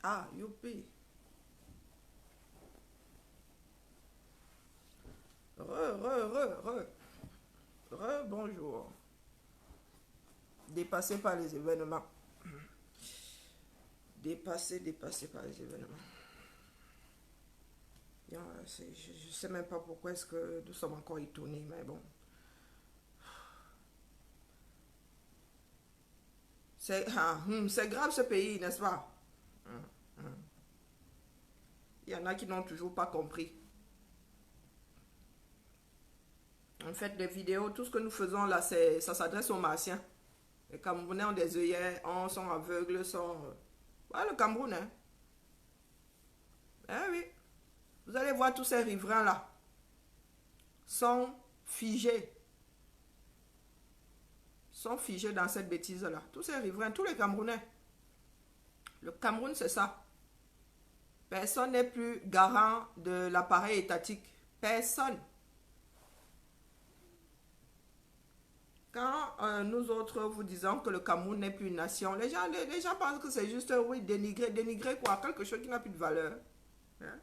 Ah, youpi. Bonjour. Dépassé par les événements. Dépassé par les événements. Je ne sais même pas pourquoi est-ce que nous sommes encore étonnés, mais bon. C'est grave ce pays, n'est-ce pas? Il y en a qui n'ont toujours pas compris. En fait, les vidéos, tout ce que nous faisons là, ça s'adresse aux Martiens. Les Camerounais ont des œillets, sont aveugles, sont... Voilà le Cameroun, hein. Eh oui. Vous allez voir tous ces riverains là. Sont figés. Sont figés dans cette bêtise là. Tous ces riverains, tous les Camerounais. Le Cameroun, c'est ça. Personne n'est plus garant de l'appareil étatique. Personne. Quand nous autres vous disons que le Cameroun n'est plus une nation, les gens pensent que c'est juste, oui, dénigrer. Dénigrer quoi? Quelque chose qui n'a plus de valeur. Hein?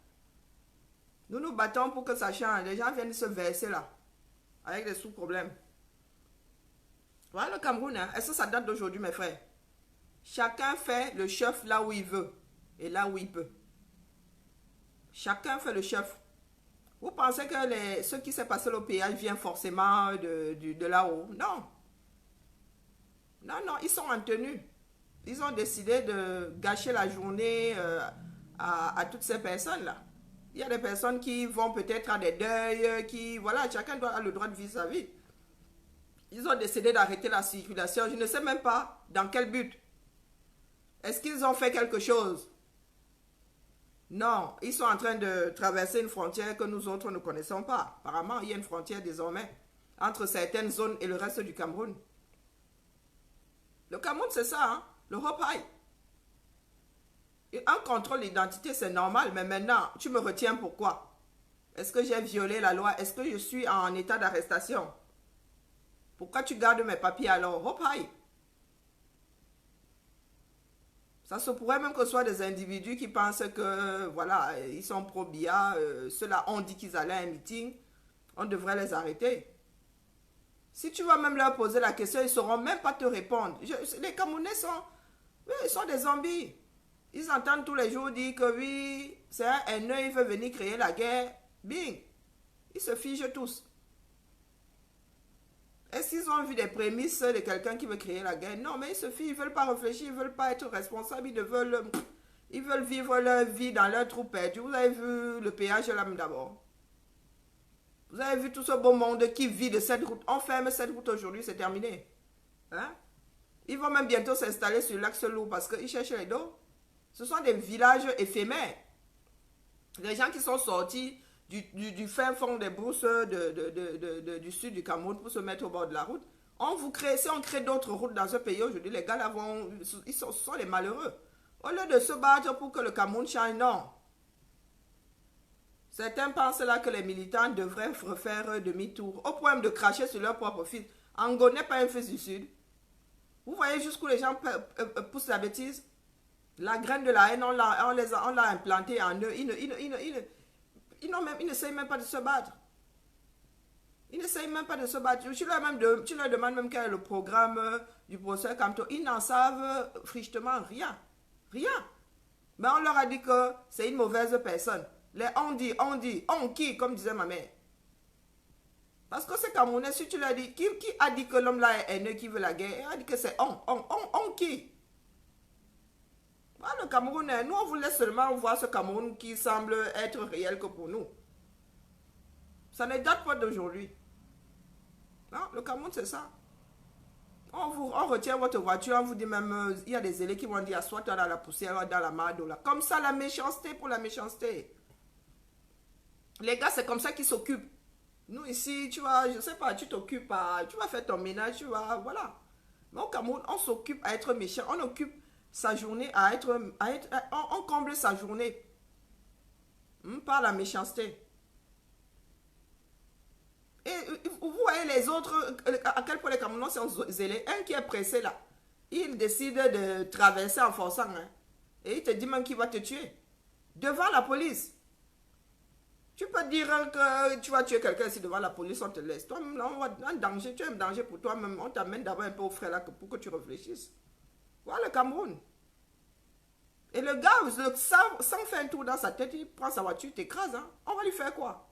Nous nous battons pour que ça change. Les gens viennent se verser là. Avec des sous-problèmes. Voilà le Cameroun. Hein? Est-ce que ça date d'aujourd'hui, mes frères? Chacun fait le chef là où il veut. Et là où il peut. Chacun fait le chef. Vous pensez que ce qui s'est passé au péage vient forcément de là-haut? Non. Non, non, ils sont en tenue. Ils ont décidé de gâcher la journée à toutes ces personnes-là. Il y a des personnes qui vont peut-être à des deuils, qui... Voilà, chacun doit avoir le droit de vivre sa vie. Ils ont décidé d'arrêter la circulation. Je ne sais même pas dans quel but. Est-ce qu'ils ont fait quelque chose? Non, ils sont en train de traverser une frontière que nous autres ne connaissons pas. Apparemment, il y a une frontière désormais entre certaines zones et le reste du Cameroun. Le Cameroun, c'est ça, hein? Le Hop-High. Un contrôle d'identité, c'est normal, mais maintenant, tu me retiens pourquoi? Est-ce que j'ai violé la loi? Est-ce que je suis en état d'arrestation? Pourquoi tu gardes mes papiers alors? Hop-High. Ça se pourrait même que ce soit des individus qui pensent que, voilà, ils sont pro-BIA. Ceux-là ont dit qu'ils allaient à un meeting. On devrait les arrêter. Si tu vas même leur poser la question, ils ne sauront même pas te répondre. Les Camerounais sont, oui, ils sont des zombies. Ils entendent tous les jours dire que oui, c'est un haineux, il veut venir créer la guerre. Bing. Ils se figent tous. Est-ce qu'ils ont vu des prémices de quelqu'un qui veut créer la guerre? Non, mais ils se fient, ils ne veulent pas réfléchir, ils ne veulent pas être responsables, ils veulent vivre leur vie dans leur trou perdu. Vous avez vu le péage là d'abord. Vous avez vu tout ce beau monde qui vit de cette route. On ferme cette route aujourd'hui, c'est terminé. Hein? Ils vont même bientôt s'installer sur l'axe lourd parce qu'ils cherchent les dos. Ce sont des villages éphémères. Les gens qui sont sortis du fin fond des brousses du sud du Cameroun pour se mettre au bord de la route. Si on crée d'autres routes dans ce pays aujourd'hui, les gars là ce sont les malheureux. Au lieu de se battre pour que le Cameroun change, non. Certains pensent là que les militants devraient refaire demi-tour, au point de cracher sur leur propre fils. Ango n'est pas un fils du Sud. Vous voyez jusqu'où les gens poussent la bêtise? La graine de la haine, on l'a implantée en eux. Ils n'essayent même pas de se battre. Ils n'essayent même pas de se battre. Tu leur demandes même quel est le programme du professeur Kamto. Ils n'en savent frichtement rien. Rien. Mais on leur a dit que c'est une mauvaise personne. On qui, comme disait ma mère. Parce que c'est Camerounais, si tu l'as dit, qui a dit que l'homme là est haineux, qui veut la guerre? Il a dit que c'est on qui? Voilà le Cameroun, nous on voulait seulement voir ce Cameroun qui semble être réel que pour nous. Ça ne date pas d'aujourd'hui. Non, le Cameroun c'est ça. On retient votre voiture, on vous dit même, il y a des élèves qui vont dire, assois-toi dans la poussière, dans la marde, là. Comme ça, la méchanceté pour la méchanceté. Les gars, c'est comme ça qu'ils s'occupent. Nous ici, tu vois, je sais pas, tu t'occupes tu vas faire ton ménage, tu vas, voilà. Mais au Cameroun, on s'occupe à être méchant, on occupe sa journée on comble sa journée par la méchanceté. Et vous voyez les autres, à quel point les Camerounais sont zélés. Un qui est pressé là, il décide de traverser en forçant. Hein. Et il te dit même qu'il va te tuer. Devant la police. Tu peux dire que tu vas tuer quelqu'un si devant la police, on te laisse. Toi-même, là, on va en danger. Tu es en danger pour toi-même. On t'amène d'abord un peu au frais là pour que tu réfléchisses. Voilà le Cameroun. Et le gars, sans faire un tour dans sa tête, il prend sa voiture, t'écrase. Hein. On va lui faire quoi?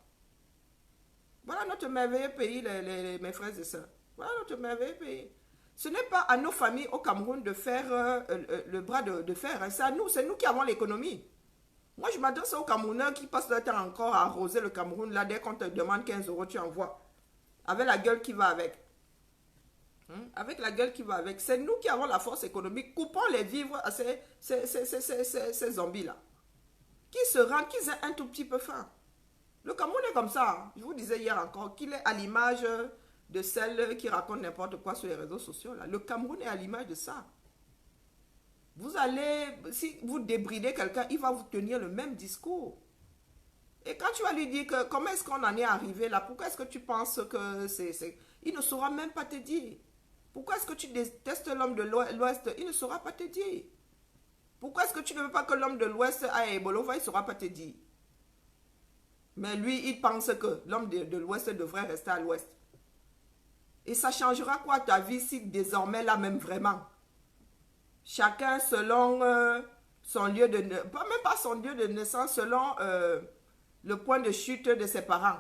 Voilà notre merveilleux pays, mes frères et sœurs. Voilà notre merveilleux pays. Ce n'est pas à nos familles au Cameroun de faire le bras de fer. Hein. C'est nous qui avons l'économie. Moi, je m'adresse aux Camerounais qui passent leur temps encore à arroser le Cameroun. Là, dès qu'on te demande 15 euros, tu envoies. Avec la gueule qui va avec. Avec la gueule qui va avec. C'est nous qui avons la force économique. Coupons les vivres à ces zombies-là. Qui se rendent, qu'ils aient un tout petit peu faim. Le Cameroun est comme ça. Hein. Je vous disais hier encore qu'il est à l'image de celles qui racontent n'importe quoi sur les réseaux sociaux. Là. Le Cameroun est à l'image de ça. Vous allez, si vous débridez quelqu'un, il va vous tenir le même discours. Et quand tu vas lui dire que comment est-ce qu'on en est arrivé là, pourquoi est-ce que tu penses que c'est... Il ne saura même pas te dire. Pourquoi est-ce que tu détestes l'homme de l'Ouest? Il ne saura pas te dire. Pourquoi est-ce que tu ne veux pas que l'homme de l'Ouest aille à Ebola? Il ne saura pas te dire. Mais lui, il pense que l'homme de l'Ouest devrait rester à l'Ouest. Et ça changera quoi ta vie si désormais là même vraiment? Chacun selon son lieu de... Même pas son lieu de naissance, selon le point de chute de ses parents.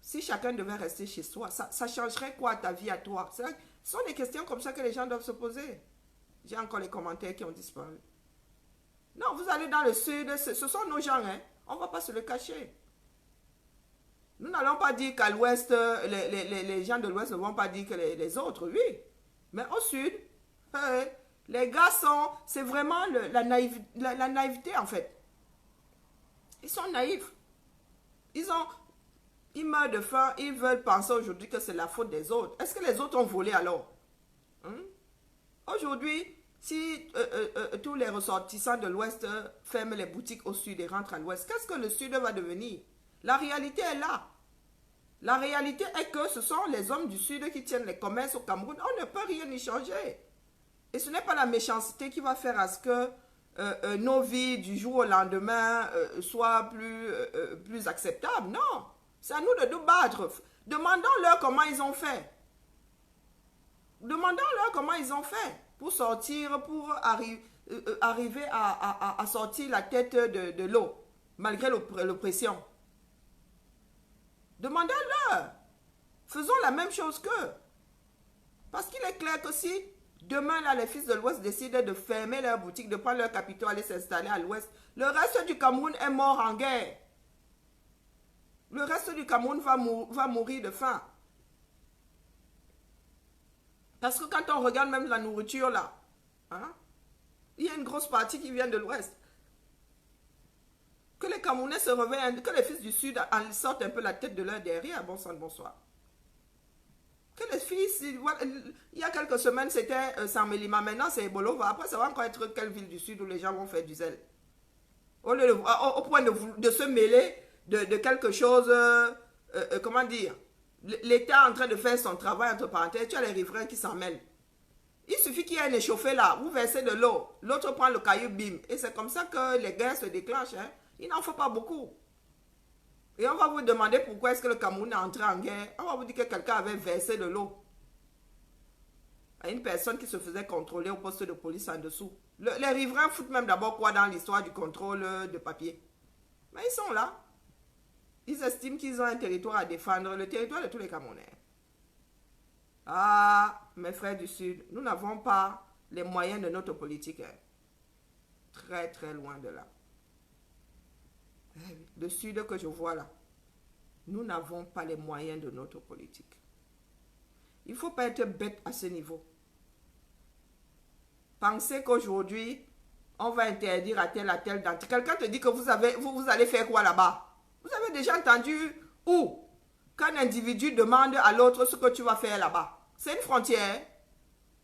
Si chacun devait rester chez soi, ça changerait quoi ta vie à toi? Ce sont des questions comme ça que les gens doivent se poser. J'ai encore les commentaires qui ont disparu. Non, vous allez dans le sud, ce sont nos gens, hein. On ne va pas se le cacher. Nous n'allons pas dire qu'à l'ouest, les gens de l'ouest ne vont pas dire que les autres, oui. Mais au sud, les gars sont... C'est vraiment la naïveté, en fait. Ils sont naïfs. Ils meurent de faim, ils veulent penser aujourd'hui que c'est la faute des autres. Est-ce que les autres ont volé alors? Aujourd'hui, si tous les ressortissants de l'Ouest ferment les boutiques au Sud et rentrent à l'Ouest, qu'est-ce que le Sud va devenir? La réalité est là. La réalité est que ce sont les hommes du Sud qui tiennent les commerces au Cameroun. On ne peut rien y changer. Et ce n'est pas la méchanceté qui va faire à ce que nos vies du jour au lendemain soient plus acceptables. Non. C'est à nous de nous battre. Demandons-leur comment ils ont fait. Demandons-leur comment ils ont fait pour sortir, pour arriver à sortir la tête de l'eau, malgré l'oppression. Demandons-leur. Faisons la même chose qu'eux. Parce qu'il est clair que si demain, là, les fils de l'Ouest décident de fermer leur boutique, de prendre leur capital, aller s'installer à l'Ouest, le reste du Cameroun est mort en guerre. Le reste du Cameroun va mourir de faim. Parce que quand on regarde même la nourriture là, hein, il y a une grosse partie qui vient de l'Ouest. Que les Camerounais se réveillent, que les fils du Sud en sortent un peu la tête de leur derrière. Bon sang, bonsoir. Que les fils, il y a quelques semaines c'était Saint-Mélima, maintenant c'est Ebolova. Après ça va encore être quelle ville du Sud où les gens vont faire du zèle. Au point de se mêler de quelque chose, comment dire, l'État est en train de faire son travail, entre parenthèses, tu as les riverains qui s'en mêlent. Il suffit qu'il y ait un échauffé là, vous versez de l'eau, l'autre prend le caillou, bim. Et c'est comme ça que les guerres se déclenchent. Hein. Il n'en faut pas beaucoup. Et on va vous demander pourquoi est-ce que le Cameroun est entré en guerre. On va vous dire que quelqu'un avait versé de l'eau à une personne qui se faisait contrôler au poste de police en dessous. Les riverains foutent même d'abord quoi dans l'histoire du contrôle de papier. Mais ils sont là. Ils estiment qu'ils ont un territoire à défendre, le territoire de tous les Camerounais. Ah, mes frères du Sud, nous n'avons pas les moyens de notre politique. Hein. Très, très loin de là. Le Sud que je vois là, nous n'avons pas les moyens de notre politique. Il ne faut pas être bête à ce niveau. Pensez qu'aujourd'hui, on va interdire à tel dentiste. Quelqu'un te dit que vous allez faire quoi là-bas? Vous avez déjà entendu où? Qu'un individu demande à l'autre ce que tu vas faire là-bas. C'est une frontière.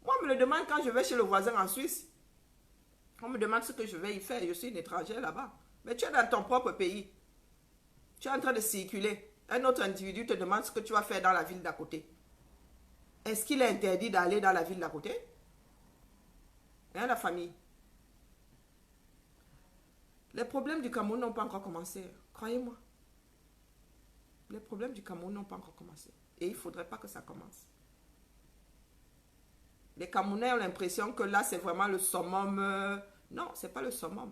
Moi, on me le demande quand je vais chez le voisin en Suisse. On me demande ce que je vais y faire. Je suis une étrangère là-bas. Mais tu es dans ton propre pays. Tu es en train de circuler. Un autre individu te demande ce que tu vas faire dans la ville d'à côté. Est-ce qu'il est interdit d'aller dans la ville d'à côté? Hein, la famille? Les problèmes du Cameroun n'ont pas encore commencé. Croyez-moi. Les problèmes du Cameroun n'ont pas encore commencé. Et il ne faudrait pas que ça commence. Les Camerounais ont l'impression que là, c'est vraiment le summum. Non, ce n'est pas le summum.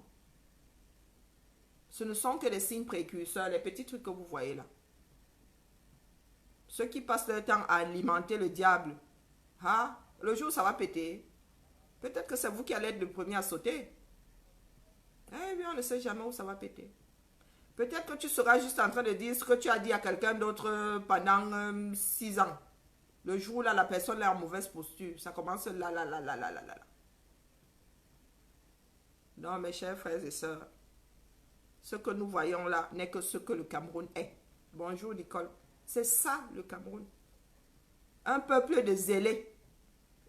Ce ne sont que les signes précurseurs, les petits trucs que vous voyez là. Ceux qui passent leur temps à alimenter le diable, ah, le jour où ça va péter, peut-être que c'est vous qui allez être le premier à sauter. Eh bien, on ne sait jamais où ça va péter. Peut-être que tu seras juste en train de dire ce que tu as dit à quelqu'un d'autre pendant 6 ans. Le jour où là, la personne est en mauvaise posture. Ça commence là. Non, mes chers frères et sœurs, ce que nous voyons là n'est que ce que le Cameroun est. Bonjour Nicole. C'est ça le Cameroun. Un peuple de zélés.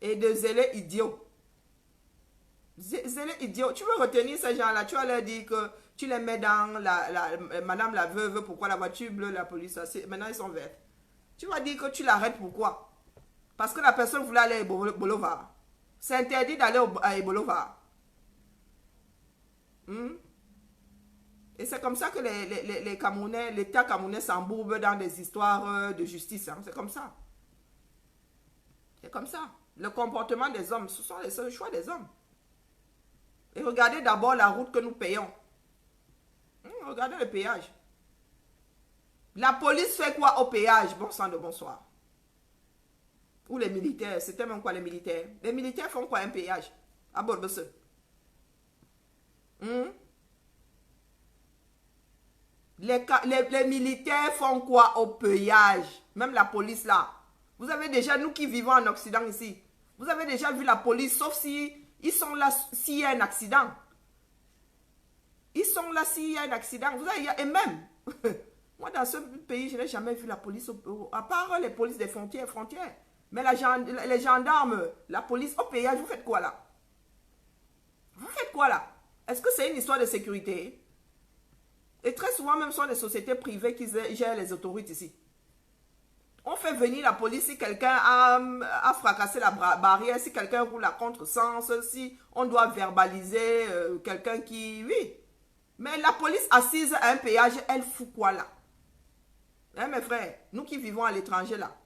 Et de zélés idiots. Zélés idiots. Tu veux retenir ces gens-là. Tu vas leur dire que tu les mets dans madame la veuve. Pourquoi la voiture bleue, la police. Maintenant ils sont verts. Tu vas dire que tu l'arrêtes pourquoi? Parce que la personne voulait aller à Ebolovar. C'est interdit d'aller à Ebolovar. Et c'est comme ça que les Camerounais, l'État camerounais s'embourbe dans des histoires de justice. Hein. C'est comme ça. C'est comme ça. Le comportement des hommes, ce sont le choix des hommes. Et regardez d'abord la route que nous payons. Regardez le péage. La police fait quoi au péage? Bon sang de bonsoir. Ou les militaires, c'était même quoi les militaires? Les militaires font quoi un péage? À Bordeaux. Les militaires font quoi au péage? Même la police là. Vous avez déjà, nous qui vivons en Occident ici, vous avez déjà vu la police, sauf si ils sont là s'il y a un accident. Ils sont là s'il y a un accident. Vous avez, et même, moi dans ce pays, je n'ai jamais vu la police, à part les polices des frontières. Mais les gendarmes, la police au péage, vous faites quoi là? Vous faites quoi là? Est-ce que c'est une histoire de sécurité? Et très souvent, même, ce sont des sociétés privées qui gèrent les autoroutes ici. On fait venir la police si quelqu'un a fracassé la barrière, si quelqu'un roule à contresens, si on doit verbaliser quelqu'un qui... Oui. Mais la police assise à un péage, elle fout quoi là? Hein, mes frères, nous qui vivons à l'étranger là,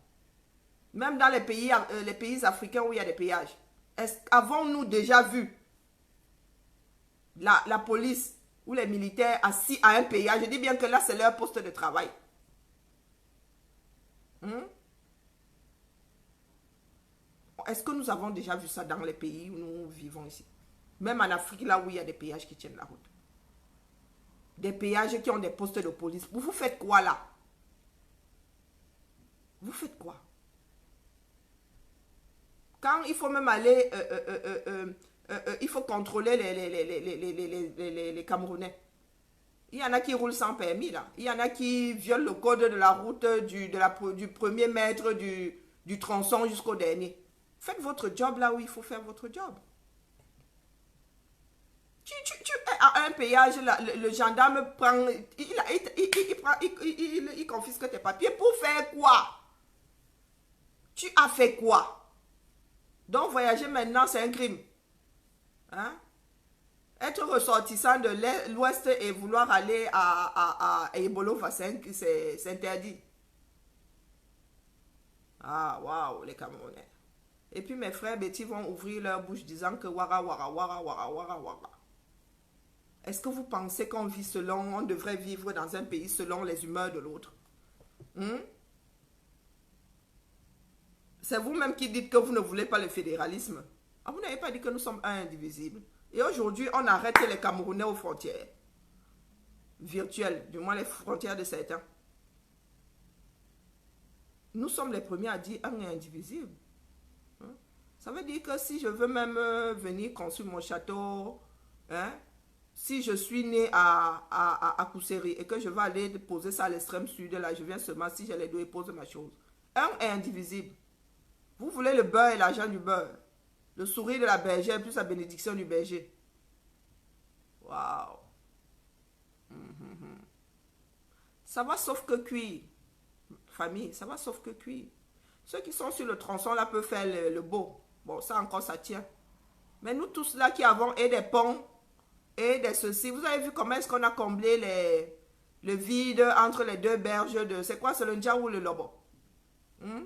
même dans les pays africains où il y a des péages, avons-nous déjà vu la police ou les militaires assis à un péage? Je dis bien que là, c'est leur poste de travail. Est-ce que nous avons déjà vu ça dans les pays où nous vivons ici? Même en Afrique, là où il y a des péages qui tiennent la route. Des péages qui ont des postes de police. Vous faites quoi là? Vous faites quoi? Quand il faut même aller... il faut contrôler les Camerounais. Il y en a qui roulent sans permis là. Il y en a qui violent le code de la route du premier mètre du tronçon jusqu'au dernier. Faites votre job là où il faut faire votre job. Tu à un péage, là, le gendarme prend, il confisque tes papiers pour faire quoi? Tu as fait quoi? Donc voyager maintenant, c'est un crime. Hein? Être ressortissant de l'Ouest et vouloir aller à Ebolova, c'est interdit. Ah, waouh, les Camerounais. Et puis mes frères Betty vont ouvrir leur bouche disant que wara, wara, wara, wara, wara, wara. Est-ce que vous pensez qu'on vit selon, on devrait vivre dans un pays selon les humeurs de l'autre? C'est vous-même qui dites que vous ne voulez pas le fédéralisme. Ah, vous n'avez pas dit que nous sommes un indivisible. Et aujourd'hui, on arrête les Camerounais aux frontières virtuelles, du moins les frontières de certains. Nous sommes les premiers à dire un est indivisible. Ça veut dire que si je veux même venir construire mon château, si je suis né à Kousséri et que je vais aller poser ça à l'extrême sud, là, je viens seulement si j'ai les deux et pose ma chose. Un est indivisible. Vous voulez le beurre et l'argent du beurre. Le sourire de la bergère plus la bénédiction du berger. Waouh. Ça va sauf que cuire. Famille, ça va sauf que cuire. Ceux qui sont sur le tronçon là peuvent faire le beau. Bon, ça encore, ça tient. Mais nous tous là qui avons et des ponts, et des ceci. Vous avez vu comment est-ce qu'on a comblé le vide entre les deux berges de... C'est quoi, c'est le Ndja ou le Lobo? Hmm?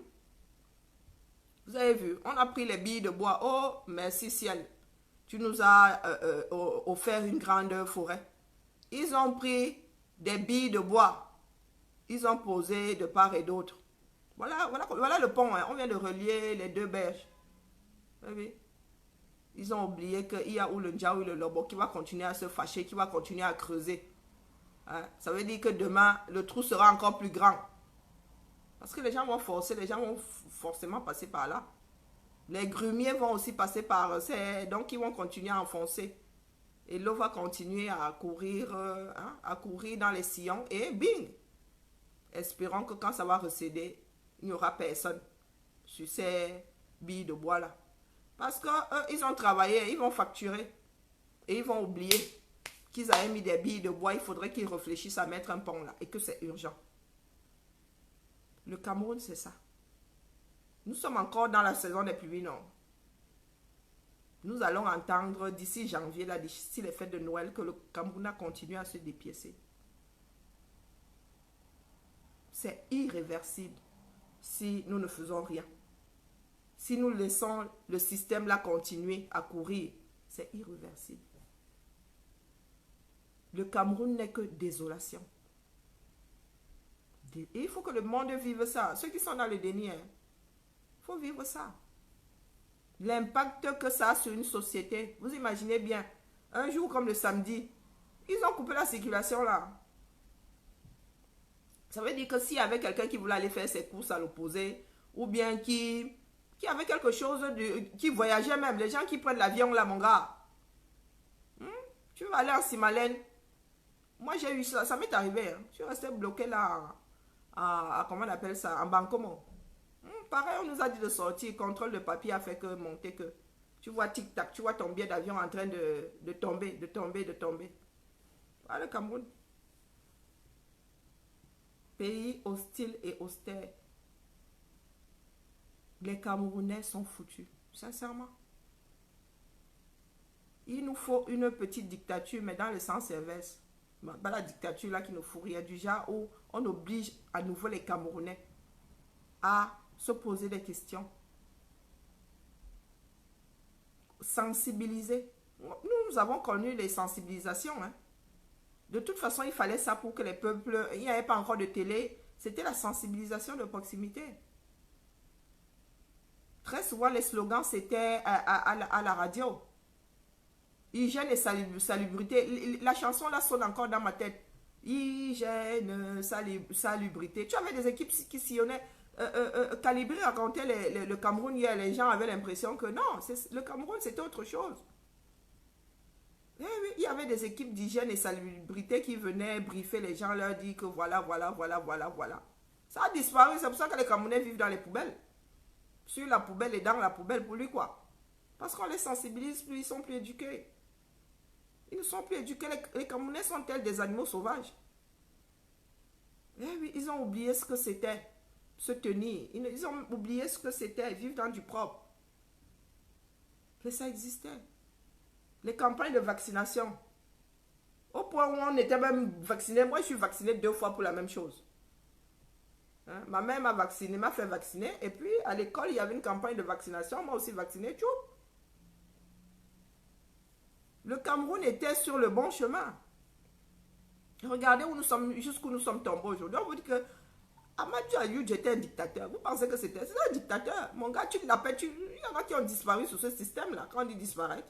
Vous avez vu, on a pris les billes de bois. Oh, merci ciel. Tu nous as offert une grande forêt. Ils ont pris des billes de bois. Ils ont posé de part et d'autre. Voilà le pont. Hein. On vient de relier les deux berges. Vous avez vu? Ils ont oublié qu'il y a ou le Ndja ou le Lobo qui va continuer à se fâcher, qui va continuer à creuser. Hein? Ça veut dire que demain, le trou sera encore plus grand. Parce que les gens vont forcer, les gens vont forcément passer par là. Les grumiers vont aussi passer par... Donc, ils vont continuer à enfoncer. Et l'eau va continuer à courir dans les sillons. Et bing! Espérons que quand ça va recéder, il n'y aura personne sur ces billes de bois là. Parce qu'ils ont travaillé, ils vont facturer. Et ils vont oublier qu'ils avaient mis des billes de bois. Il faudrait qu'ils réfléchissent à mettre un pont là. Et que c'est urgent. Le Cameroun, c'est ça. Nous sommes encore dans la saison des pluies, non? Nous allons entendre d'ici janvier, là, d'ici les fêtes de Noël, que le Cameroun a continué à se dépiécer. C'est irréversible si nous ne faisons rien. Si nous laissons le système là continuer à courir, c'est irréversible. Le Cameroun n'est que désolation. Et il faut que le monde vive ça. Ceux qui sont dans le déni, il faut vivre ça. L'impact que ça a sur une société. Vous imaginez bien, un jour comme le samedi, ils ont coupé la circulation là. Ça veut dire que s'il y avait quelqu'un qui voulait aller faire ses courses à l'opposé, ou bien qui avait quelque chose, qui voyageait même, les gens qui prennent l'avion là, mon gars. Tu vas aller en Simalène. Moi j'ai eu ça, ça m'est arrivé. Hein. Je suis resté bloqué là, comment on appelle ça, en Bancomo. Pareil, on nous a dit de sortir. Contrôle de papier a fait que monter que. Tu vois tic-tac, tu vois ton billet d'avion en train de tomber. Voilà le Cameroun. Pays hostile et austère. Les Camerounais sont foutus. Sincèrement. Il nous faut une petite dictature, mais dans le sens inverse. Pas la dictature là qui nous fout rien. Du genre où on oblige à nouveau les Camerounais à se poser des questions. Sensibiliser. Nous avons connu les sensibilisations. Hein. De toute façon, il fallait ça pour que les peuples... Il n'y avait pas encore de télé. C'était la sensibilisation de proximité. Très souvent, les slogans, c'était à la radio. Hygiène et salubrité. La chanson là sonne encore dans ma tête. Hygiène, salubrité. Tu avais des équipes qui sillonnaient. Calibré racontait le Cameroun hier. Les gens avaient l'impression que non, le Cameroun c'était autre chose. Et oui, il y avait des équipes d'hygiène et salubrité qui venaient briefer les gens, leur dire que voilà. Ça a disparu, c'est pour ça que les Camerounais vivent dans les poubelles. Sur la poubelle et dans la poubelle, pour lui quoi? Parce qu'on les sensibilise plus, ils sont plus éduqués. Ils ne sont plus éduqués, les Camerounais sont tels des animaux sauvages. Et oui, ils ont oublié ce que c'était. Se tenir. Ils ont oublié ce que c'était, vivre dans du propre. Que ça existait. Les campagnes de vaccination. Au point où on était même vacciné. Moi, je suis vacciné 2 fois pour la même chose. Hein? Ma mère m'a vacciné, m'a fait vacciner. Et puis, à l'école, il y avait une campagne de vaccination. Moi aussi vacciné. Tchou. Le Cameroun était sur le bon chemin. Regardez où nous sommes, jusqu'où nous sommes tombés aujourd'hui. On vous dit que Amadou Ayoud était un dictateur. Vous pensez que c'était un dictateur? Mon gars, tu l'appelles. Il y en a qui ont disparu sur ce système-là. Quand on dit disparaître.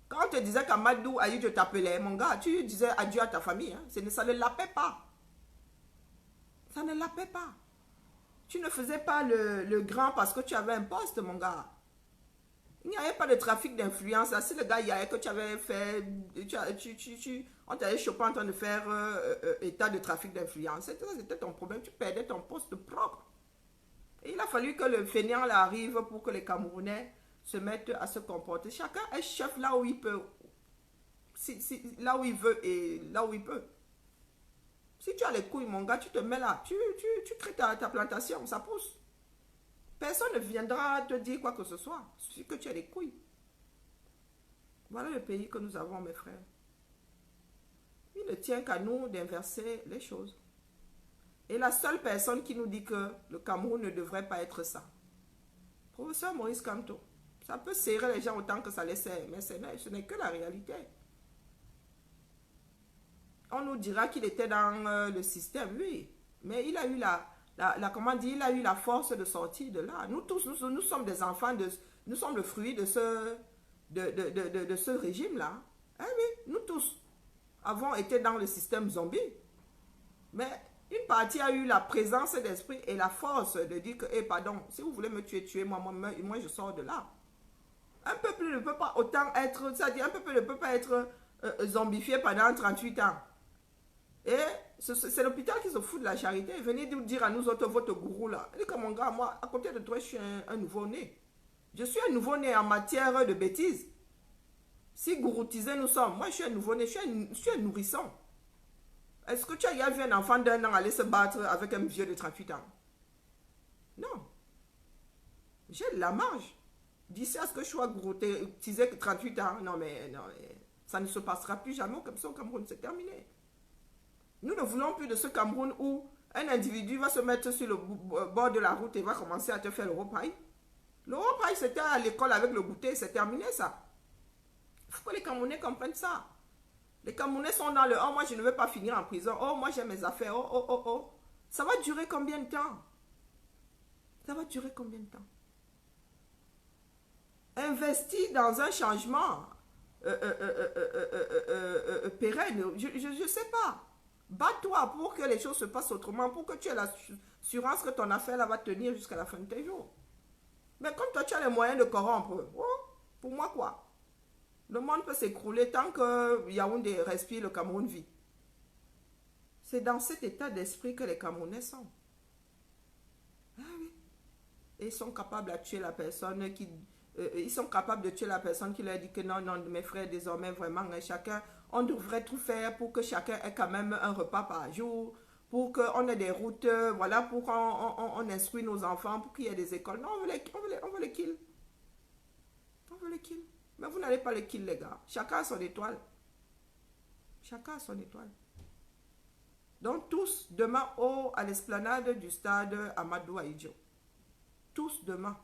Quand on te disait qu'Amadou Ayoud t'appelait, mon gars, tu disais adieu à ta famille. Hein. Ça ne l'appelait pas. Ça ne l'appelait pas. Tu ne faisais pas le grand parce que tu avais un poste, mon gars. Il n'y avait pas de trafic d'influence. Si le gars y avait que tu avais fait, on t'avait chopé en train de faire état de trafic d'influence. C'était ton problème. Tu perdais ton poste propre. Et il a fallu que le fainéant là arrive pour que les Camerounais se mettent à se comporter. Chacun est chef là où il peut. Là où il veut et là où il peut. Si tu as les couilles, mon gars, tu te mets là. Tu crées ta plantation. Ça pousse. Personne ne viendra te dire quoi que ce soit. Il suffit que tu aies les couilles. Voilà le pays que nous avons, mes frères. Il ne tient qu'à nous d'inverser les choses. Et la seule personne qui nous dit que le Cameroun ne devrait pas être ça, professeur Maurice Kamto. Ça peut serrer les gens autant que ça les serre, mais ce n'est que la réalité. On nous dira qu'il était dans le système, oui, mais il a eu comment dire, il a eu la force de sortir de là. Nous tous, nous sommes des enfants, nous sommes le fruit de ce régime-là. Eh oui, nous tous avons été dans le système zombie. Mais une partie a eu la présence d'esprit et la force de dire que, pardon, si vous voulez me tuer, tuez-moi, moi je sors de là. Un peuple ne peut pas autant être, c'est-à-dire un peuple ne peut pas être zombifié pendant 38 ans. Et c'est l'hôpital qui se fout de la charité. Venez nous dire à nous autres, votre gourou là. Il dit que mon gars, moi, à côté de toi, je suis un nouveau-né. Je suis un nouveau-né en matière de bêtises. Si gouroutisés nous sommes, moi je suis un nouveau-né, je suis un nourrisson. Est-ce que tu as vu un enfant d'1 an aller se battre avec un vieux de 38 ans? Non. J'ai de la marge. D'ici à ce que je sois gouroutisé que 38 ans, non mais ça ne se passera plus jamais comme ça au Cameroun, c'est terminé. Nous ne voulons plus de ce Cameroun où un individu va se mettre sur le bord de la route et va commencer à te faire le repaille. Le repaille, c'était à l'école avec le goûter, c'est terminé ça. Il faut que les Camerounais comprennent ça. Les Camerounais sont dans le « Oh, moi, je ne veux pas finir en prison. Oh, moi, j'ai mes affaires. Oh, oh, oh, oh. » Ça va durer combien de temps? Ça va durer combien de temps? Investis dans un changement pérenne. Je ne sais pas. Bats-toi pour que les choses se passent autrement, pour que tu aies l'assurance que ton affaire là va tenir jusqu'à la fin de tes jours. Mais comme toi, tu as les moyens de corrompre, oh, pour moi quoi? Le monde peut s'écrouler tant que Yaoundé respire, le Cameroun vit. C'est dans cet état d'esprit que les Camerounais sont. Ah oui. Et ils sont capables de tuer la personne qui... ils sont capables de tuer la personne qui leur dit que non, non, mes frères, désormais, vraiment, chacun, on devrait tout faire pour que chacun ait quand même un repas par jour, pour qu'on ait des routes, voilà, pour qu'on instruise nos enfants, pour qu'il y ait des écoles. Non, on veut les kill. On veut les kill. Mais vous n'allez pas les kill, les gars. Chacun a son étoile. Chacun a son étoile. Donc, tous, demain, à l'esplanade du stade Amadou Ahidjo. Tous, demain.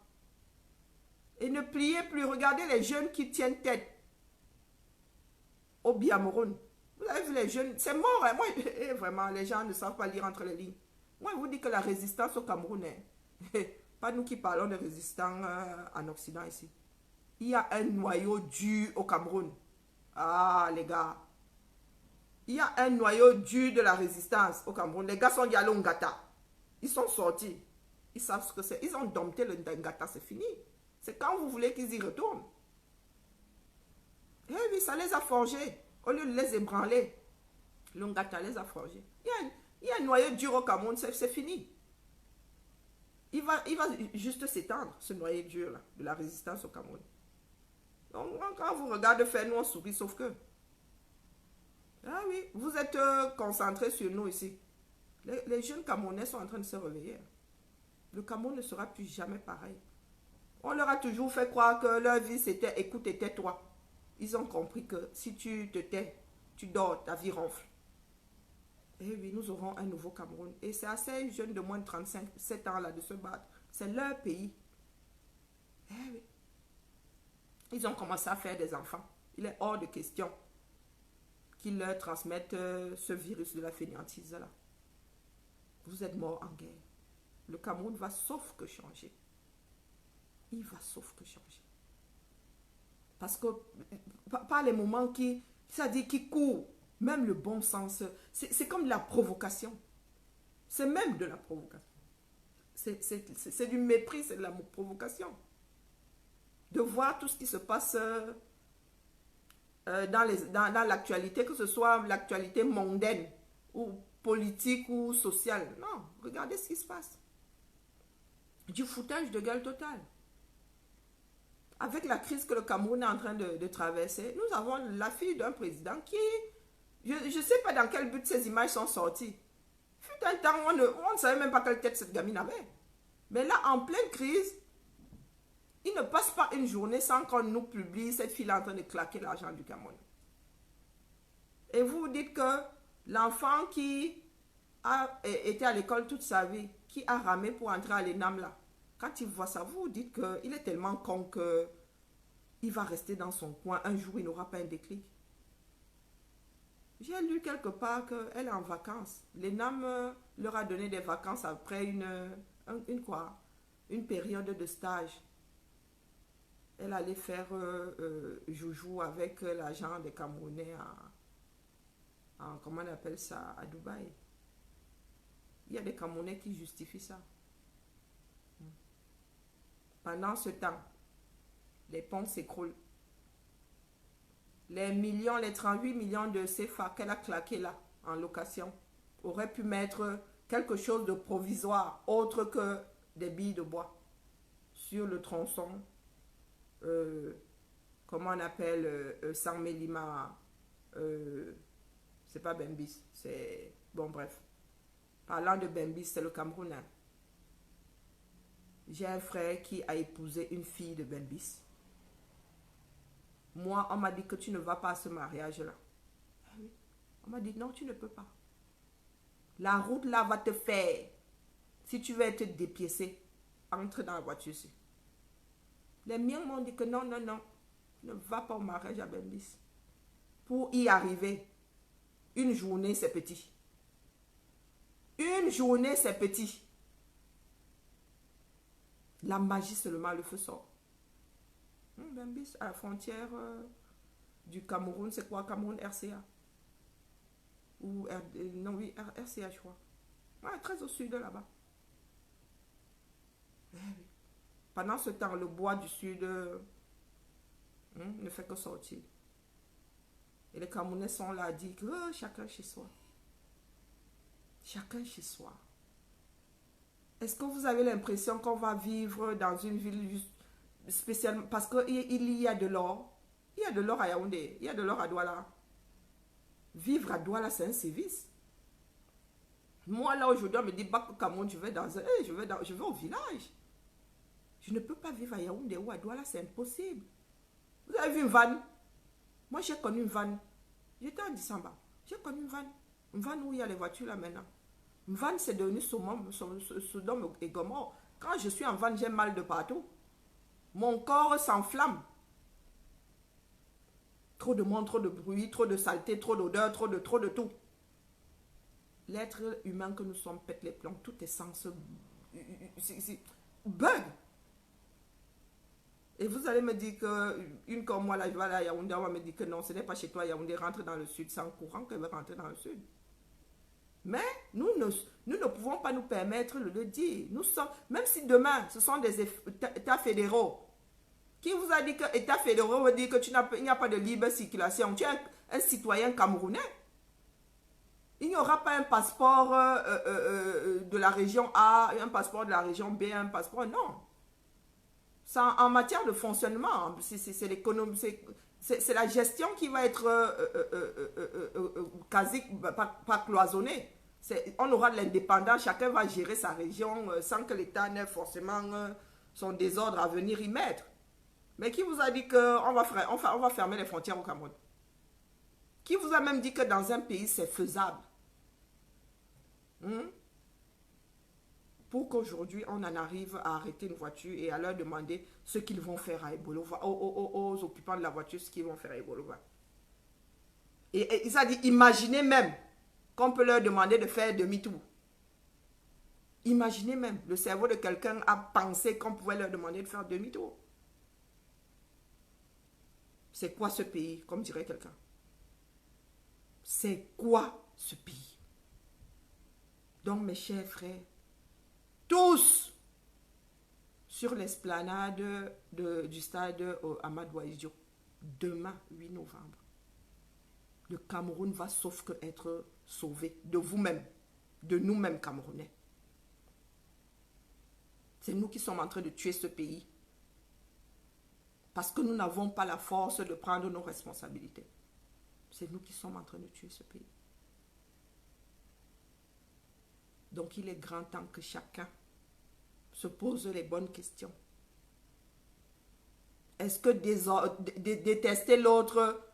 Et ne pliez plus. Regardez les jeunes qui tiennent tête au Biamoun. Vous avez vu les jeunes, c'est mort. Hein? Moi, vraiment, les gens ne savent pas lire entre les lignes. Moi, je vous dis que la résistance au Cameroun, pas nous qui parlons de résistants en Occident ici. Il y a un noyau dur au Cameroun. Ah, les gars. Il y a un noyau dur de la résistance au Cameroun. Les gars sont allés au Ngata. Ils sont sortis. Ils savent ce que c'est. Ils ont dompté le Ngata, c'est fini. C'est quand vous voulez qu'ils y retournent. Eh oui, ça les a forgés. Au lieu de les ébranler, le Ngata les a forgés. Il y a un noyau dur au Cameroun, c'est fini. Il va juste s'étendre, ce noyau dur là, de la résistance au Cameroun. Donc, quand vous regardez faire, nous on sourit, sauf que. Ah oui, vous êtes concentrés sur nous ici. Les jeunes Camerounais sont en train de se réveiller. Le Cameroun ne sera plus jamais pareil. On leur a toujours fait croire que leur vie c'était écoute et tais-toi. Ils ont compris que si tu te tais, tu dors, ta vie ronfle. Et oui, nous aurons un nouveau Cameroun. Et c'est à ces jeunes de moins de 37 ans là de se battre. C'est leur pays. Eh oui. Ils ont commencé à faire des enfants. Il est hors de question qu'ils leur transmettent ce virus de la fainéantise là. Vous êtes morts en guerre. Le Cameroun va sauf que changer. Il va sauf que changer. Parce que par les moments c'est-à-dire qui courent, même le bon sens, c'est comme de la provocation. C'est même de la provocation. C'est du mépris, c'est de la provocation. De voir tout ce qui se passe dans l'actualité, que ce soit l'actualité mondaine ou politique ou sociale. Non, regardez ce qui se passe. Du foutage de gueule totale. Avec la crise que le Cameroun est en train de traverser, nous avons la fille d'un président qui, je ne sais pas dans quel but ces images sont sorties. Fut un temps, on ne savait même pas quelle tête cette gamine avait. Mais là, en pleine crise, il ne passe pas une journée sans qu'on nous publie cette fille en train de claquer l'argent du Cameroun. Et vous vous dites que l'enfant qui a été à l'école toute sa vie, qui a ramé pour entrer à l'ENAM là, quand il voit ça, vous vous dites qu'il est tellement con que il va rester dans son coin. Un jour, il n'aura pas un déclic. J'ai lu quelque part qu'elle est en vacances. L'ENAM leur a donné des vacances après une période de stage. Elle allait faire joujou avec l'agent des Camerounais comment on appelle ça, à Dubaï. Il y a des Camerounais qui justifient ça. Pendant ce temps, les ponts s'écroulent. Les millions, les 38 millions de CFA qu'elle a claqué là, en location, auraient pu mettre quelque chose de provisoire, autre que des billes de bois, sur le tronçon, comment on appelle, San Mélima, c'est pas Bembis, c'est, bon bref. Parlant de Bembis, c'est le Cameroun. Hein. J'ai un frère qui a épousé une fille de Bembis. Moi, on m'a dit que tu ne vas pas à ce mariage-là. Ah oui. On m'a dit non, tu ne peux pas. La route là va te faire. Si tu veux être dépiécé, entre dans la voiture ici. Les miens m'ont dit que non, non, non. Ne va pas au mariage à Bembis. Pour y arriver, une journée, c'est petit. Une journée, c'est petit. La magie seulement, le feu sort. Bembis, à la frontière du Cameroun, c'est quoi Cameroun RCA? Ou non, oui, RCA, je crois. Ouais, très au sud de là-bas. Eh oui. Pendant ce temps, le bois du sud ne fait que sortir. Et les Camerounais sont là à dire que chacun chez soi. Chacun chez soi. Est-ce que vous avez l'impression qu'on va vivre dans une ville spécialement parce qu'il y a de l'or? Il y a de l'or à Yaoundé, il y a de l'or à Douala. Vivre à Douala, c'est un service. Moi, là, aujourd'hui, on me dit, Bac Cameroun, je vais au village. Je ne peux pas vivre à Yaoundé ou à Douala, c'est impossible. Vous avez vu une vanne? Moi, j'ai connu une vanne. J'étais en décembre. J'ai connu une vanne. Une vanne où il y a les voitures là maintenant. Une vanne, c'est devenu Sodome et Gomorrhe. Quand je suis en vanne, j'ai mal de partout. Mon corps s'enflamme. Trop de monde, trop de bruit, trop de saleté, trop d'odeur, trop de tout. L'être humain que nous sommes pète les plombs. Tout est sens bug. Et vous allez me dire qu'une comme moi, là, je vais aller à Yaoundé, on va me dire que non, ce n'est pas chez toi, Yaoundé, rentre dans le sud. C'est en courant qu'elle va rentrer dans le sud. Mais nous ne pouvons pas nous permettre de le dire. Nous sommes, même si demain, ce sont des États fédéraux. Qui vous a dit que État fédéraux veut dire qu'il n'y a pas de libre circulation? Tu es un citoyen camerounais. Il n'y aura pas un passeport de la région A, un passeport de la région B, un passeport, non. C'est en matière de fonctionnement, c'est l'économie, c'est la gestion qui va être quasi pas cloisonnée. On aura de l'indépendance, chacun va gérer sa région sans que l'État n'ait forcément son désordre à venir y mettre. Mais qui vous a dit qu'on va fermer les frontières au Cameroun? Qui vous a même dit que dans un pays c'est faisable? Pour qu'aujourd'hui on en arrive à arrêter une voiture et à leur demander ce qu'ils vont faire à Ebolova, aux occupants de la voiture, ce qu'ils vont faire à Ebolova. Et il s'est dit, imaginez même qu'on peut leur demander de faire demi-tour. Imaginez même, le cerveau de quelqu'un a pensé qu'on pouvait leur demander de faire demi-tour. C'est quoi ce pays, comme dirait quelqu'un? C'est quoi ce pays? Donc mes chers frères, tous sur l'esplanade du stade Amadou Ahidjo, demain 8 novembre, le Cameroun va sauf que être sauvé de vous-même, de nous-mêmes Camerounais. C'est nous qui sommes en train de tuer ce pays parce que nous n'avons pas la force de prendre nos responsabilités. C'est nous qui sommes en train de tuer ce pays. Donc il est grand temps que chacun se pose les bonnes questions. Est-ce que détester l'autre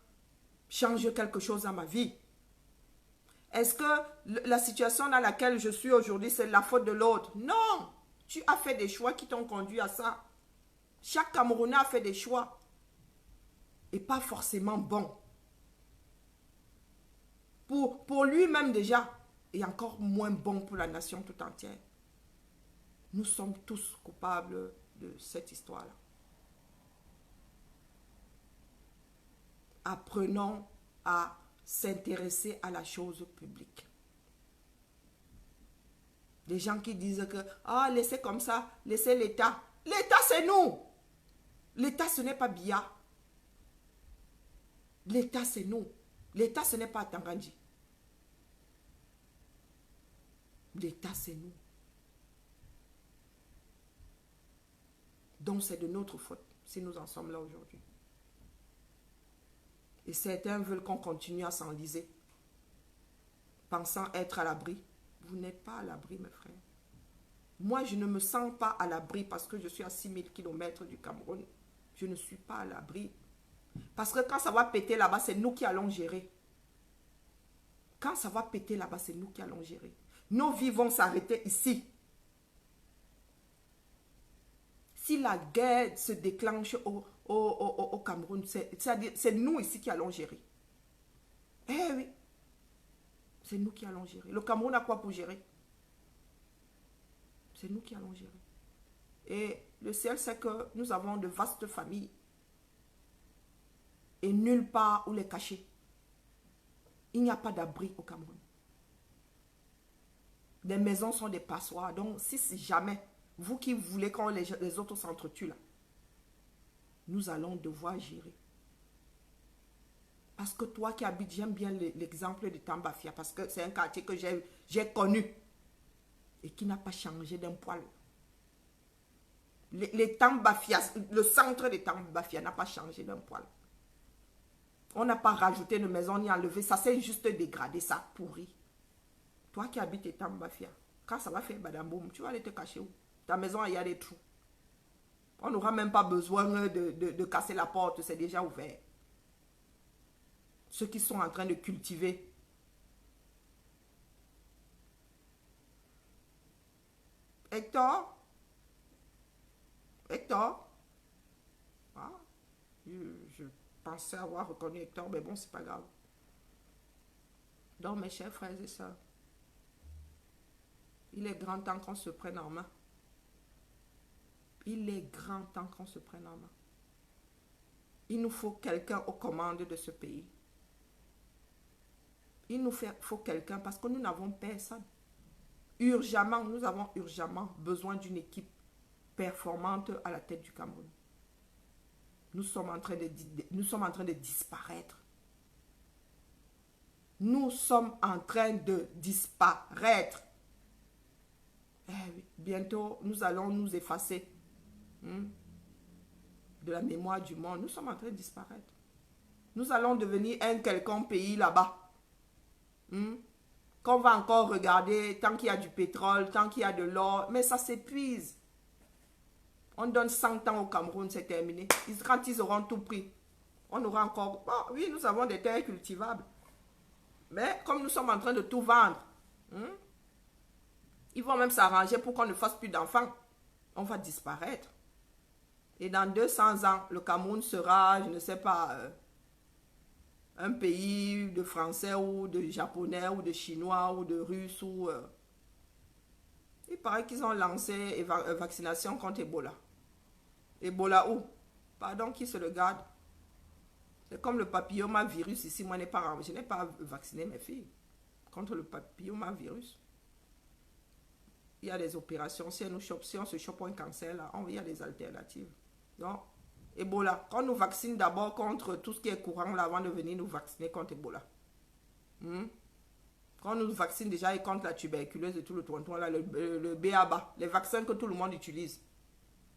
change quelque chose à ma vie? Est-ce que la situation dans laquelle je suis aujourd'hui, c'est la faute de l'autre? Non. Tu as fait des choix qui t'ont conduit à ça. Chaque Camerounais a fait des choix. Et pas forcément bons. Pour lui-même déjà. Et encore moins bon pour la nation tout entière. Nous sommes tous coupables de cette histoire-là. Apprenons à s'intéresser à la chose publique. Des gens qui disent que, ah, laissez comme ça, laissez l'État. L'État, c'est nous. L'État, ce n'est pas Biya. L'État, c'est nous. L'État, ce n'est pas Tangandji. L'État, c'est nous. Donc, c'est de notre faute si nous en sommes là aujourd'hui. Et certains veulent qu'on continue à s'enliser, pensant être à l'abri. Vous n'êtes pas à l'abri, mes frères. Moi, je ne me sens pas à l'abri parce que je suis à 6000 km du Cameroun. Je ne suis pas à l'abri. Parce que quand ça va péter là-bas, c'est nous qui allons gérer. Quand ça va péter là-bas, c'est nous qui allons gérer. Nos vies vont s'arrêter ici. Si la guerre se déclenche au Cameroun, c'est nous ici qui allons gérer. Eh oui. C'est nous qui allons gérer. Le Cameroun a quoi pour gérer? C'est nous qui allons gérer. Et le ciel sait que nous avons de vastes familles. Et nulle part où les cacher. Il n'y a pas d'abri au Cameroun. Les maisons sont des passoires. Donc, si jamais, vous qui voulez quand les autres s'entretuent là, nous allons devoir gérer. Parce que toi qui habites, j'aime bien l'exemple de Tambafia, parce que c'est un quartier que j'ai connu et qui n'a pas changé d'un poil. Les Tambafia, le centre de Tambafia n'a pas changé d'un poil. On n'a pas rajouté de maison ni enlevé, ça s'est juste dégradé, ça pourri. Toi qui habites Tambafia, quand ça va faire badamboum, tu vas aller te cacher où? Ta maison, il y a des trous. On n'aura même pas besoin de casser la porte, c'est déjà ouvert. Ceux qui sont en train de cultiver. Hector? Hector? Ah, je pensais avoir reconnu Hector, mais bon, c'est pas grave. Donc, mes chers frères et sœurs, il est grand temps qu'on se prenne en main. Il est grand temps qu'on se prenne en main. Il nous faut quelqu'un aux commandes de ce pays. Il nous faut quelqu'un parce que nous n'avons personne. Urgemment, nous avons urgemment besoin d'une équipe performante à la tête du Cameroun. Nous sommes en train de disparaître. Nous sommes en train de disparaître. Eh oui, bientôt, nous allons nous effacer de la mémoire du monde. Nous sommes en train de disparaître. Nous allons devenir un quelconque pays là-bas. Qu'on va encore regarder tant qu'il y a du pétrole, tant qu'il y a de l'or, mais ça s'épuise. On donne 100 ans au Cameroun, c'est terminé. Quand ils auront tout pris, on aura encore... Oh, oui, nous avons des terres cultivables. Mais comme nous sommes en train de tout vendre, ils vont même s'arranger pour qu'on ne fasse plus d'enfants. On va disparaître. Et dans 200 ans, le Cameroun sera, je ne sais pas... un pays de Français ou de Japonais ou de Chinois ou de Russes ou... Il paraît qu'ils ont lancé vaccination contre Ebola. Ebola où? Pardon, qui se le garde? C'est comme le papillomavirus ici. Moi, je n'ai pas vacciné mes filles contre le papillomavirus. Il y a des opérations. Si on se chope un cancer, là, il y a des alternatives. Donc, Ebola. Quand on nous vaccine d'abord contre tout ce qui est courant là, avant de venir nous vacciner contre Ebola. Quand on nous vaccine déjà et contre la tuberculose et tout le tonton là, le BABA, les vaccins que tout le monde utilise.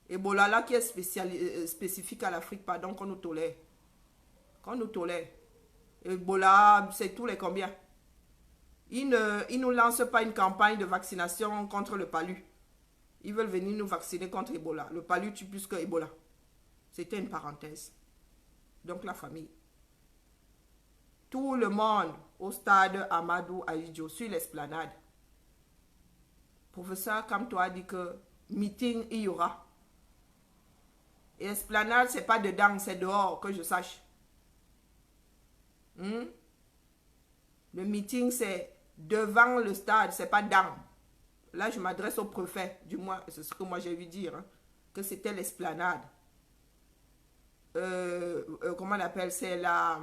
Ebola là qui est spécifique à l'Afrique, pardon, qu'on nous tolère. Qu'on nous tolère. Ebola, c'est tous les combien? Ils ne nous lancent pas une campagne de vaccination contre le palu. Ils veulent venir nous vacciner contre Ebola. Le palu tue plus que Ebola. C'était une parenthèse. Donc la famille. Tout le monde au stade Amadou Ahidjo, sur l'esplanade. Professeur Kamto a dit que meeting, il y aura. Et esplanade, c'est pas dedans, c'est dehors, que je sache. Hmm? Le meeting, c'est devant le stade, c'est pas dans. Là, je m'adresse au préfet, du moins, c'est ce que moi j'ai vu dire, hein, que c'était l'esplanade. Comment on appelle? C'est la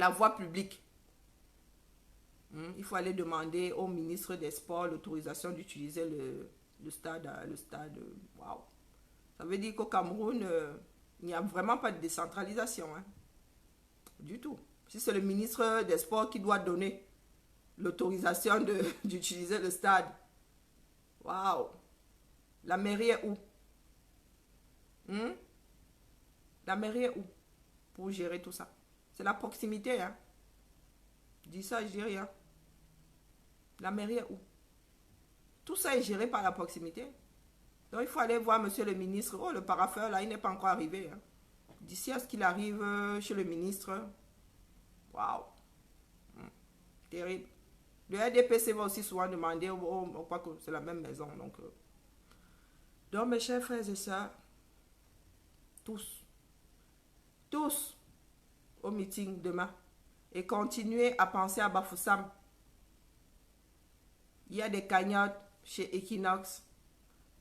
voie publique. Il faut aller demander au ministre des Sports l'autorisation d'utiliser le stade. Waouh. Ça veut dire qu'au Cameroun, il n'y a vraiment pas de décentralisation. Hein. Du tout. Si c'est le ministre des Sports qui doit donner l'autorisation d'utiliser le stade. Waouh. La mairie est où? La mairie est où pour gérer tout ça? C'est la proximité. Hein. Je dis ça, je dis rien. La mairie est où? Tout ça est géré par la proximité. Donc il faut aller voir monsieur le ministre. Oh, le paraffeur là, il n'est pas encore arrivé. Hein. D'ici à ce qu'il arrive chez le ministre. Waouh. Terrible. Le RDPC va aussi souvent demander, on croit que c'est la même maison. Donc mes chers frères et sœurs, tous au meeting demain. Et continuez à penser à Bafoussam. Il y a des cagnottes chez Equinox.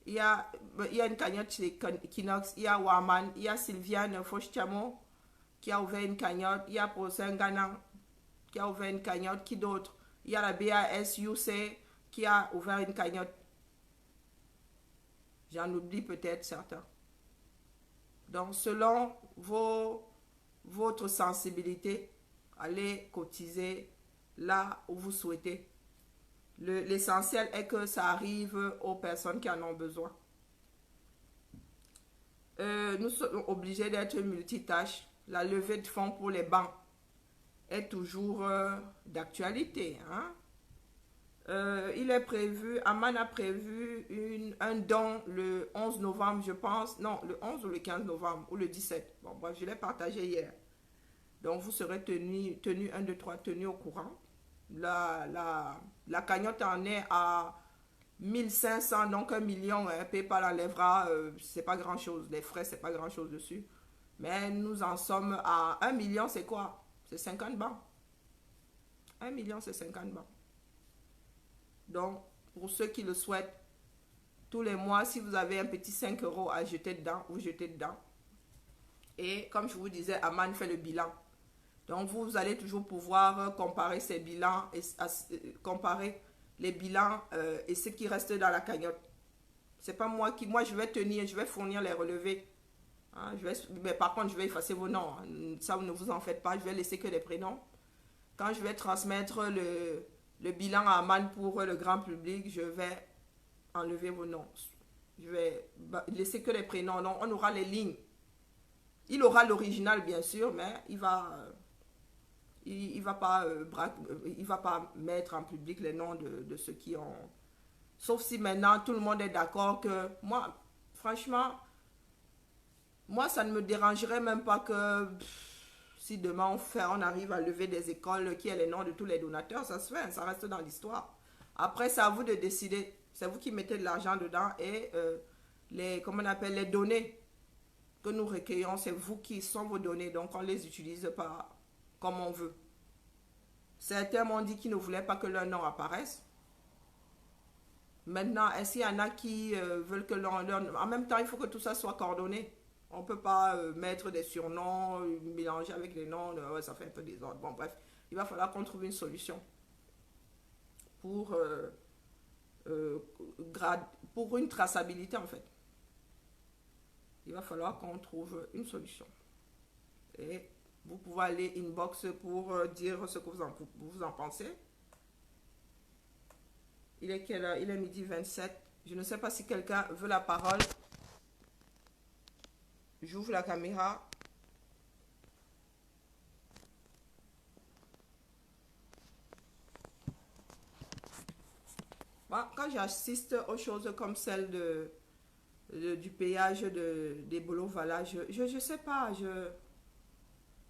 Il y a une cagnotte chez Equinox. Il y a Waman. Il y a Sylviane Fauchtiamo qui a ouvert une cagnotte. Il y a Prosain Ganan qui a ouvert une cagnotte. Qui d'autre? Il y a la BASUC qui a ouvert une cagnotte. J'en oublie peut-être certains. Donc, selon votre sensibilité, allez cotiser là où vous souhaitez. L'essentiel est que ça arrive aux personnes qui en ont besoin. Nous sommes obligés d'être multitâches. La levée de fonds pour les banques est toujours d'actualité. Hein? Il est prévu, Aman a prévu un don le 11 novembre, je pense. Non, le 11 ou le 15 novembre, ou le 17. Bon, bref, je l'ai partagé hier. Donc, vous serez tenu 1, 2, 3, tenu au courant. La cagnotte en est à 1500, donc 1 million. PayPal enlèvera, c'est pas grand chose. Les frais, c'est pas grand chose dessus. Mais nous en sommes à 1 million, c'est quoi? C'est 50 bancs. 1 million, c'est 50 bancs. Donc, pour ceux qui le souhaitent, tous les mois, si vous avez un petit 5 € à jeter dedans, vous jetez dedans. Et comme je vous disais, Aman fait le bilan. Donc, vous allez toujours pouvoir comparer ces bilans, comparer les bilans et ce qui reste dans la cagnotte. C'est pas moi je vais tenir, je vais fournir les relevés. Hein, mais par contre, je vais effacer vos noms. Ça, ne vous en faites pas, je vais laisser que les prénoms. Quand je vais transmettre le bilan à Aman pour le grand public, je vais enlever vos noms. Je vais laisser que les prénoms. Donc, on aura les lignes. Il aura l'original, bien sûr, mais il va pas mettre en public les noms de ceux qui ont... Sauf si maintenant, tout le monde est d'accord que... Moi, franchement, ça ne me dérangerait même pas que... Si demain on arrive à lever des écoles qui aient les noms de tous les donateurs, ça se fait, ça reste dans l'histoire. Après, c'est à vous de décider. C'est vous qui mettez de l'argent dedans et les données que nous recueillons, c'est vous qui sont vos données. Donc, on ne les utilise pas comme on veut. Certains m'ont dit qu'ils ne voulaient pas que leur nom apparaisse. Maintenant, est-ce qu'il y en a qui veulent que leur... En même temps, il faut que tout ça soit coordonné. On ne peut pas mettre des surnoms, mélanger avec les noms, ça fait un peu désordre. Bon, bref, il va falloir qu'on trouve une solution pour une traçabilité, en fait. Il va falloir qu'on trouve une solution. Et vous pouvez aller inbox pour dire ce que vous en pensez. Il est quelle heure? Il est midi 27. Je ne sais pas si quelqu'un veut la parole. J'ouvre la caméra. Bon, quand j'assiste aux choses comme celle du péage des Bolo-Vala, je ne sais pas,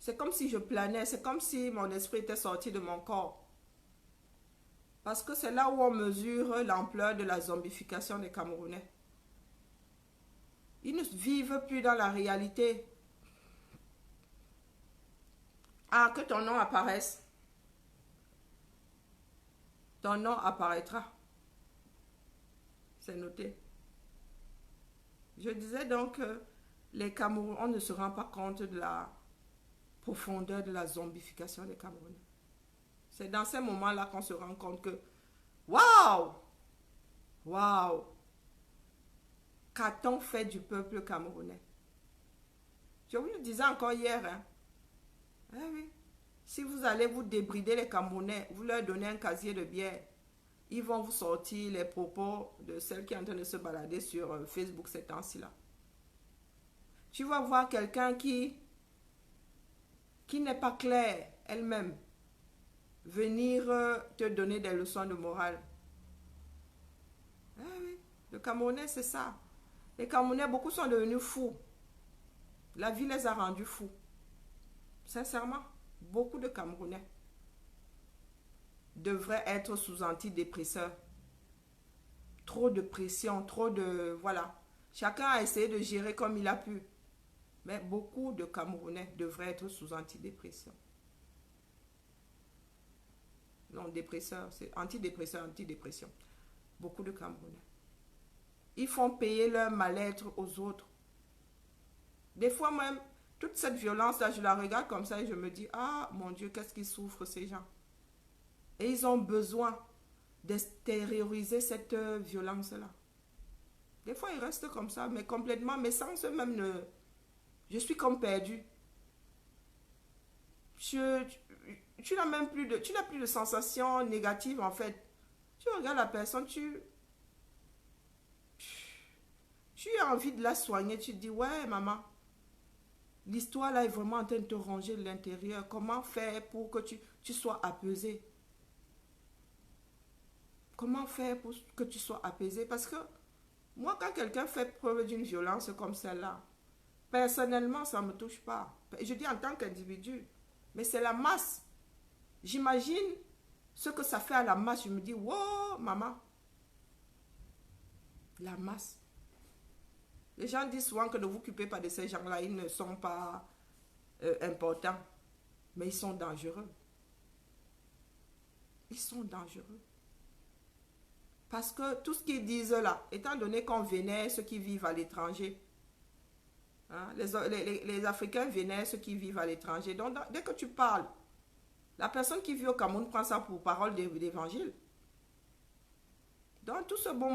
C'est comme si je planais, c'est comme si mon esprit était sorti de mon corps. Parce que c'est là où on mesure l'ampleur de la zombification des Camerounais. Ils ne vivent plus dans la réalité. Ah, que ton nom apparaisse. Ton nom apparaîtra. C'est noté. Je disais donc que les Camerounais, on ne se rend pas compte de la profondeur de la zombification des Camerounais. C'est dans ces moments-là qu'on se rend compte que, waouh, waouh, qu'a-t-on fait du peuple camerounais? Je vous le disais encore hier, hein. Ah oui. Si vous allez vous débrider les Camerounais, vous leur donnez un casier de bière, ils vont vous sortir les propos de celle qui est en train de se balader sur Facebook ces temps-ci-là. Tu vas voir quelqu'un qui n'est pas clair elle-même venir te donner des leçons de morale. Ah oui, le Camerounais, c'est ça. Les Camerounais, beaucoup sont devenus fous. La vie les a rendus fous. Sincèrement, beaucoup de Camerounais devraient être sous antidépresseurs. Trop de pression, trop de... Voilà. Chacun a essayé de gérer comme il a pu. Mais beaucoup de Camerounais devraient être sous antidépresseurs. Non, dépresseur, c'est antidépresseur, antidépression. Beaucoup de Camerounais. Ils font payer leur mal-être aux autres. Des fois même, toute cette violence-là, je la regarde comme ça et je me dis, ah mon Dieu, qu'est-ce qu'ils souffrent ces gens. Et ils ont besoin d'extérioriser cette violence-là. Des fois, ils restent comme ça, mais complètement, mais sans eux-mêmes ne... Je suis comme perdu. Tu n'as même plus de... Tu n'as plus de sensations négatives, en fait. Tu regardes la personne, tu as envie de la soigner. Tu te dis, ouais, maman, l'histoire là est vraiment en train de te ronger de l'intérieur. Comment faire pour que tu sois apaisé? Comment faire pour que tu sois apaisé? Parce que moi, quand quelqu'un fait preuve d'une violence comme celle-là, personnellement, ça ne me touche pas. Je dis en tant qu'individu, mais c'est la masse. J'imagine ce que ça fait à la masse. Je me dis, wow, maman, la masse. Les gens disent souvent que ne vous occupez pas de ces gens-là, ils ne sont pas importants. Mais ils sont dangereux. Ils sont dangereux. Parce que tout ce qu'ils disent là, étant donné qu'on vénère ceux qui vivent à l'étranger, hein, les Africains vénèrent ceux qui vivent à l'étranger. Donc, dès que tu parles, la personne qui vit au Cameroun prend ça pour parole d'évangile. Donc, tout ce bon